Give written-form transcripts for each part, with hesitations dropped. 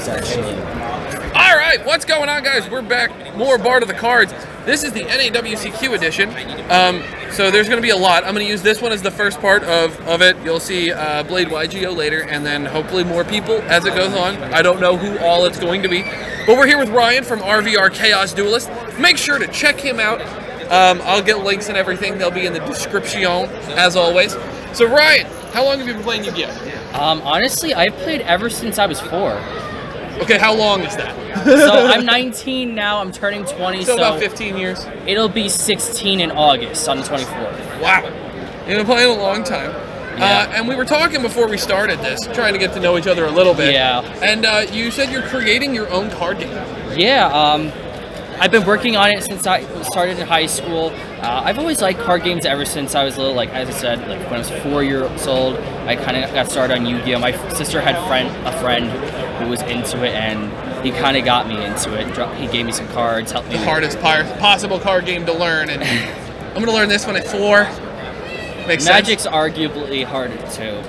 cards, actually. All right, what's going on, guys? We're back. More Bard of the Cards. This is the NAWCQ edition. So there's going to be a lot. I'm going to use this one as the first part of it. You'll see Blade YGO later, and then hopefully more people as it goes on. I don't know who all it's going to be. But we're here with Ryan from RVR Chaos Duelist. Make sure to check him out. I'll get links and everything. They'll be in the description, as always. So Ryan, how long have you been playing Yu-Gi-Oh? Honestly, I've played ever since I was 4. Okay, how long is that? So I'm 19 now, I'm turning 20, so about 15 years. It'll be 16 in August on the 24th. Wow. You've been playing a long time. Yeah. And we were talking before we started this, trying to get to know each other a little bit. Yeah. And you said you're creating your own card game. Yeah, I've been working on it since I started in high school. I've always liked card games ever since I was little. Like, as I said, like when I was 4 years old, I kind of got started on Yu-Gi-Oh! My sister had a friend who was into it, and he kind of got me into it. He gave me some cards, helped me. The hardest possible card game to learn, and I'm going to learn this one at 4. Makes Magic's sense. arguably harder too.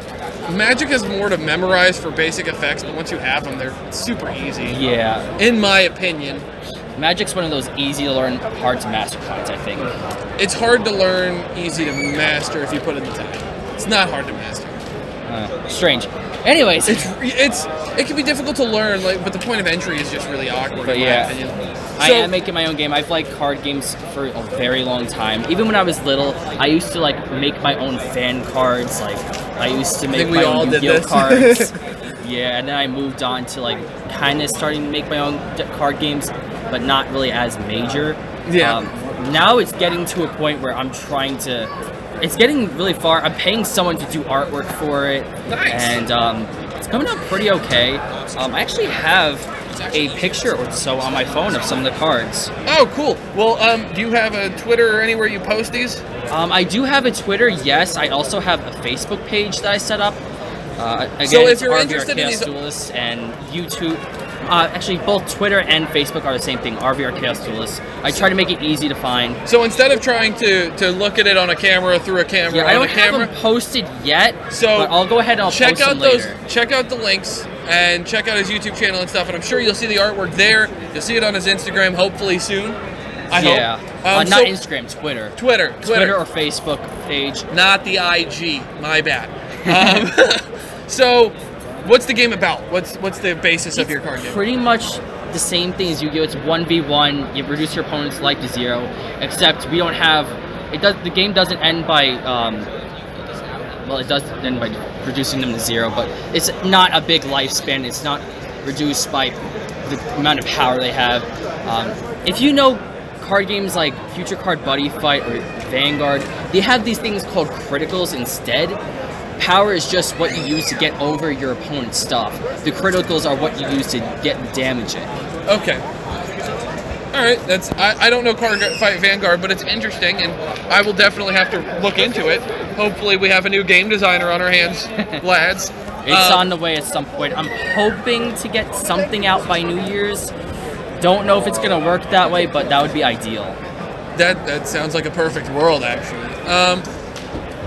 Magic has more to memorize for basic effects, but once you have them, they're super easy. Yeah. In my opinion. Magic's one of those easy to learn, hard to master cards, I think. It's hard to learn, easy to master if you put in the time. It's not hard to master. Strange. Anyways, it can be difficult to learn, but the point of entry is just really awkward. But in my opinion. I am making my own game. I've liked card games for a very long time. Even when I was little, I used to make my own fan cards. Like, I used to make my own Yu-Gi-Oh cards. Yeah, and then I moved on to kind of starting to make my own card games, but not really as major. Yeah. Now it's getting to a point where I'm trying to. It's getting really far. I'm paying someone to do artwork for it. Nice. And it's coming out pretty okay. I actually have a picture or so on my phone of some of the cards. Oh, cool. Well, do you have a Twitter or anywhere you post these? I do have a Twitter, yes. I also have a Facebook page that I set up. Again, so if it's you're RVR interested Chaos in these, Duelist and YouTube. Actually, both Twitter and Facebook are the same thing, RVR Chaos Duelist. I try to make it easy to find. So instead of trying to look at it on a camera, through a camera, yeah, I don't have them posted yet, so but I'll go ahead and I'll post them later. Check out the links and check out his YouTube channel and stuff, and I'm sure you'll see the artwork there. You'll see it on his Instagram, hopefully soon. I hope. Not Instagram, Twitter. Twitter or Facebook page. Not the IG. My bad. So, what's the game about? What's the basis of your card game? Pretty much the same thing as Yu-Gi-Oh! It's 1v1. You reduce your opponent's life to 0, except we don't have. The game doesn't end by. Well, it does end by reducing them to 0, but it's not a big lifespan. It's not reduced by the amount of power they have. If you know card games like Future Card Buddy Fight or Vanguard, they have these things called criticals instead. Power is just what you use to get over your opponent's stuff. The criticals are what you use to get the damage in. Okay. All right. I don't know Card Fight Vanguard, but it's interesting, and I will definitely have to look into it. Hopefully, we have a new game designer on our hands, lads. It's on the way at some point. I'm hoping to get something out by New Year's. Don't know if it's gonna work that way, but that would be ideal. That sounds like a perfect world, actually.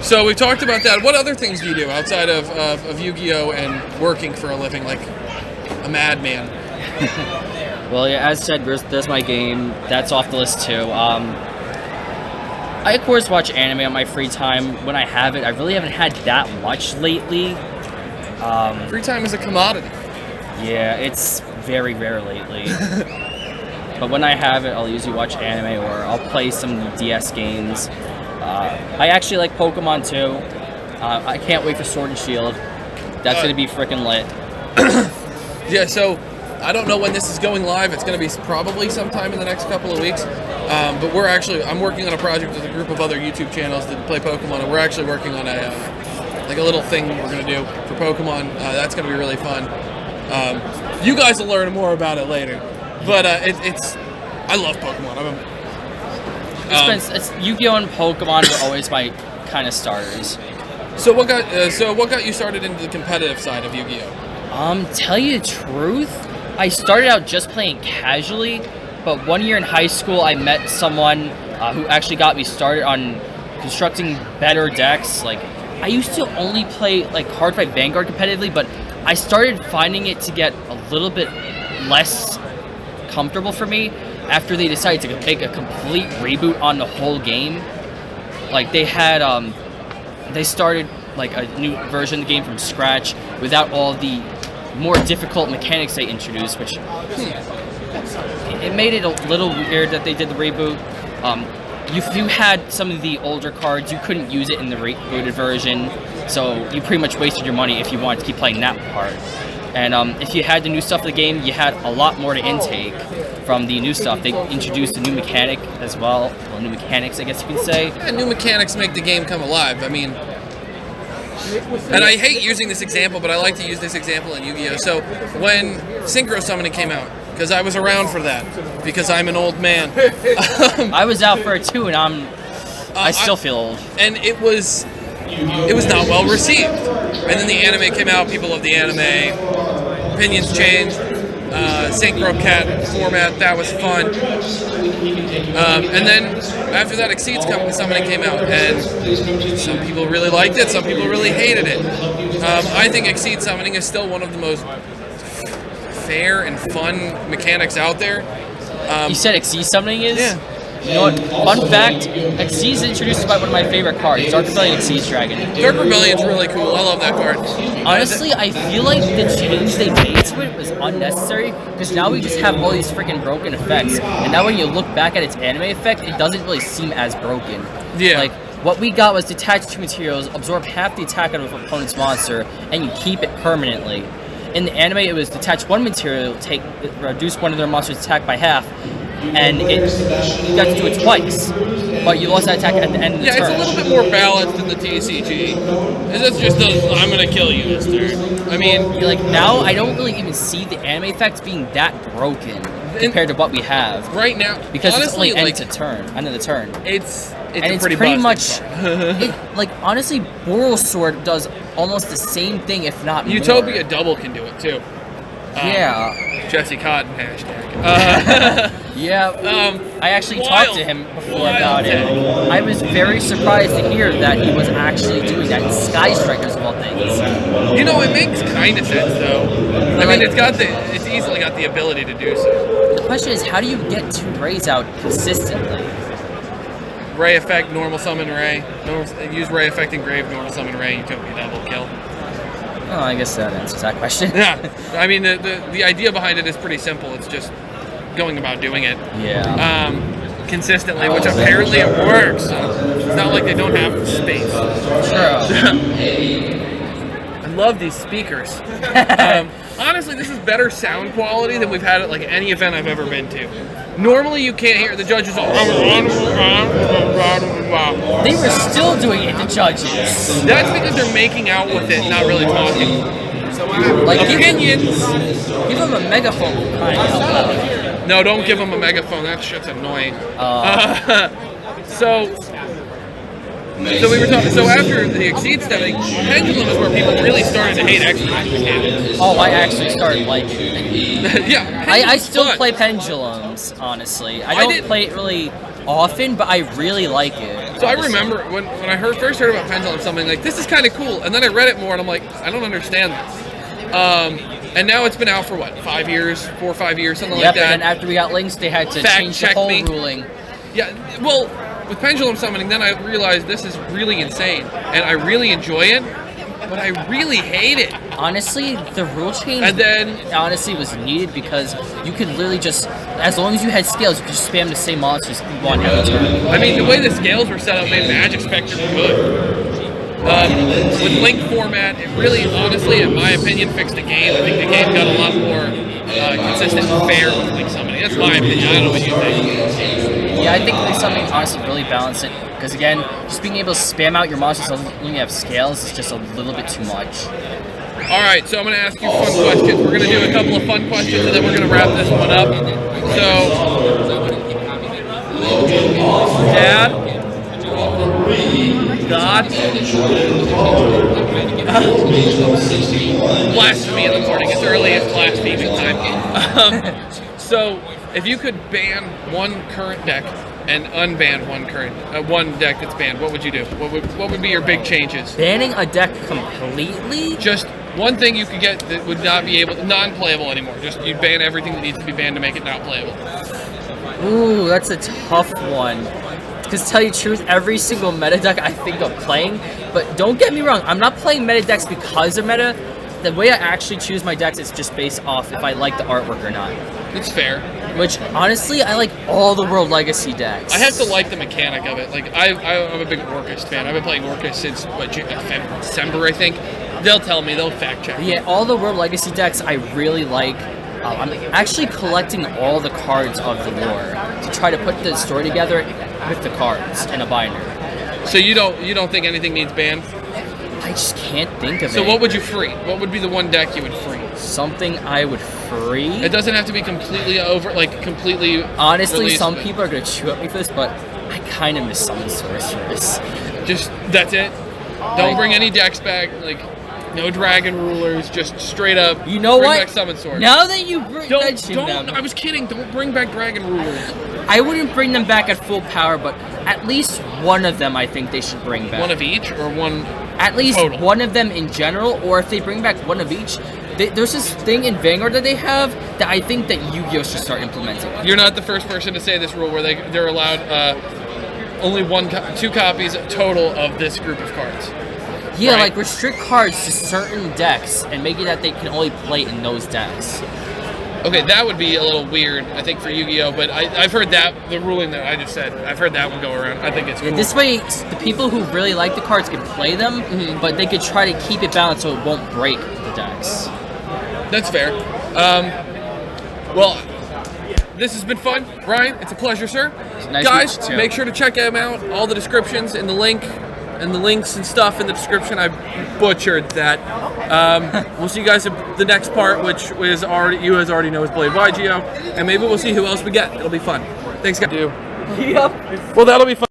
So we talked about that. What other things do you do outside of Yu-Gi-Oh! And working for a living, like a madman? Well, yeah, as said, there's my game. That's off the list too. I of course watch anime on my free time when I have it. I really haven't had that much lately. Free time is a commodity. Yeah, it's very rare lately. But when I have it, I'll usually watch anime or I'll play some DS games. I actually like Pokemon too. I can't wait for Sword and Shield. That's gonna be freaking lit. Yeah, so I don't know when this is going live. It's gonna be probably sometime in the next couple of weeks. But I'm working on a project with a group of other YouTube channels that play Pokemon, and we're actually working on a little thing we're gonna do for Pokemon. That's gonna be really fun. You guys will learn more about it later. But I love Pokemon. It's Yu-Gi-Oh! And Pokemon were always my kind of starters. So what got you started into the competitive side of Yu-Gi-Oh? Tell you the truth, I started out just playing casually, but one year in high school I met someone who actually got me started on constructing better decks. Like, I used to only play Card Fight Vanguard competitively, but I started finding it to get a little bit less comfortable for me after they decided to make a complete reboot on the whole game. Like they had, they started like a new version of the game from scratch without all the more difficult mechanics they introduced, which it made it a little weird that they did the reboot. If you had some of the older cards, you couldn't use it in the rebooted version, so you pretty much wasted your money if you wanted to keep playing that part. And if you had the new stuff in the game, you had a lot more to intake from the new stuff. They introduced a new mechanic as well. Well, new mechanics, I guess you could say. Yeah, new mechanics make the game come alive. I mean, and I hate using this example, but I like to use this example in Yu-Gi-Oh! So when Synchro Summoning came out, because I was around for that, because I'm an old man. I was out for it too, and I still feel old. And it was not well received. And then the anime came out, people loved the anime, opinions changed, Synchro Cat format, that was fun. And then after that, Exceed Summoning came out, and some people really liked it, some people really hated it. I think Exceed Summoning is still one of the most fair and fun mechanics out there. You said Exceed Summoning is? Yeah. You know what? Fun fact, Exceed is introduced by one of my favorite cards, Dark Rebellion Exceed Dragon. Dark Rebellion's really cool. I love that card. Honestly, I feel like the change they made to it was unnecessary, because now we just have all these freaking broken effects, and now when you look back at its anime effect, it doesn't really seem as broken. Yeah. Like, what we got was detach 2 materials, absorb half the attack out of an opponent's monster, and you keep it permanently. In the anime, it was detach 1 material, reduce one of their monsters' attack by half, and you got to do it twice, but you lost that attack at the end of the turn. Yeah, it's a little bit more balanced than the TCG. It's just I'm gonna kill you this turn. I mean, like now, I don't really even see the anime effects being that broken compared to what we have right now. Because honestly, it's only end of the turn. It's pretty much like honestly, Boral Sword does almost the same thing, if not more. Utopia Double can do it too. Yeah. Jesse Cotton hashtag. Yeah. I actually talked to him before about it. I was very surprised to hear that he was actually doing that in Sky Strikers of all things. You know, it makes kind of sense though. I mean, it's easily got the ability to do so. The question is, how do you get 2 Rays out consistently? Ray Effect, Normal Summon Ray. Use Ray Effect Engrave, Normal Summon Ray, Utopia Double, kill. Oh, I guess that answers that question. Yeah, I mean, the idea behind it is pretty simple. It's just going about doing it. Yeah. Consistently, which apparently it works. It's not like they don't have the space. True. I love these speakers. Honestly, this is better sound quality than we've had at like any event I've ever been to. Normally, you can't hear the judges. They were still doing it, the judges. That's because they're making out with it, not really talking. Like opinions. Give them a megaphone. No, don't give them a megaphone. That shit's annoying. So we were talking. So after the Exceed study, Pendulum is where people really started to hate exercise mechanics. Oh, I actually started liking it. Yeah, I still play Pendulums, honestly. I don't play it really often, but I really like it. So I remember when I first heard about Pendulum, something like, this is kind of cool, and then I read it more, and I'm like, I don't understand this. And now it's been out for what, 5 years, 4 or 5 years, something like that. And then after we got links, they had to change the whole ruling. Yeah, well, with Pendulum Summoning, then I realized this is really insane, and I really enjoy it, but I really hate it. Honestly, the rule change honestly was needed because you could literally just, as long as you had scales, you could just spam the same monsters one every turn. I mean, the way the scales were set up made Magic Spectre good. With Link format, it really, honestly, in my opinion, fixed the game. I think the game got a lot more consistent and fair with Link Summoning. That's my opinion. I don't know what you think. Yeah, I think Link Summoning honestly really balanced it. Because again, just being able to spam out your monsters when you have scales is just a little bit too much. Alright, so I'm going to ask you fun questions. We're going to do a couple of fun questions and then we're going to wrap this one up. So, Dad? God? Blasphemy in the morning. It's early, it's blaspheming time. So, if you could ban one current deck and unban one deck that's banned, what would you do? What would be your big changes? Banning a deck completely? Just One thing you could get that would not be non-playable anymore. Just you'd ban everything that needs to be banned to make it not playable. Ooh, that's a tough one. Because to tell you the truth, every single meta deck I think of playing, but don't get me wrong, I'm not playing meta decks because they're meta. The way I actually choose my decks is just based off if I like the artwork or not. It's fair. Which, honestly, I like all the World Legacy decks. I have to like the mechanic of it. Like, I'm a big Orcust fan. I've been playing Orcust since, December, I think. They'll tell me. They'll fact check me. Yeah, all the World Legacy decks I really like. I'm actually collecting all the cards of the lore to try to put the story together with the cards in a binder. So you don't think anything needs banned? I just can't think of it. So what would you free? What would be the one deck you would free? Something I would free? It doesn't have to be completely completely. Honestly, released, some people are going to chew at me for this, but I kind of miss Summon Sorceress. Just, that's it? Don't bring any decks back, like, no Dragon Rulers, just straight up. You know bring what? Back Summon Sword. Now that you mention them, I was kidding. Don't bring back Dragon Rulers. I wouldn't bring them back at full power, but at least one of them I think they should bring back. One of each, or one? At least total? One of them in general, or if they bring back one of each. There's this thing in Vanguard that they have that I think that Yu-Gi-Oh should start implementing. You're not the first person to say this rule where they're allowed only two copies total of this group of cards. Yeah, right? like restrict cards to certain decks and make it that they can only play in those decks. Okay, that would be a little weird, I think, for Yu-Gi-Oh! But I've heard that, the ruling that I just said, I've heard that one go around. I think it's cool. This way, the people who really like the cards can play them, but they could try to keep it balanced so it won't break the decks. That's fair. Well, this has been fun. Ryan, it's a pleasure, sir. Nice Guys, make sure to check them out. All the descriptions in the link, and the links and stuff in the description. I butchered that. We'll see you guys in the next part, which is you guys already know is Blade YGO, and maybe we'll see who else we get. It'll be fun. Thanks, guys. Yep. Well, that'll be fun.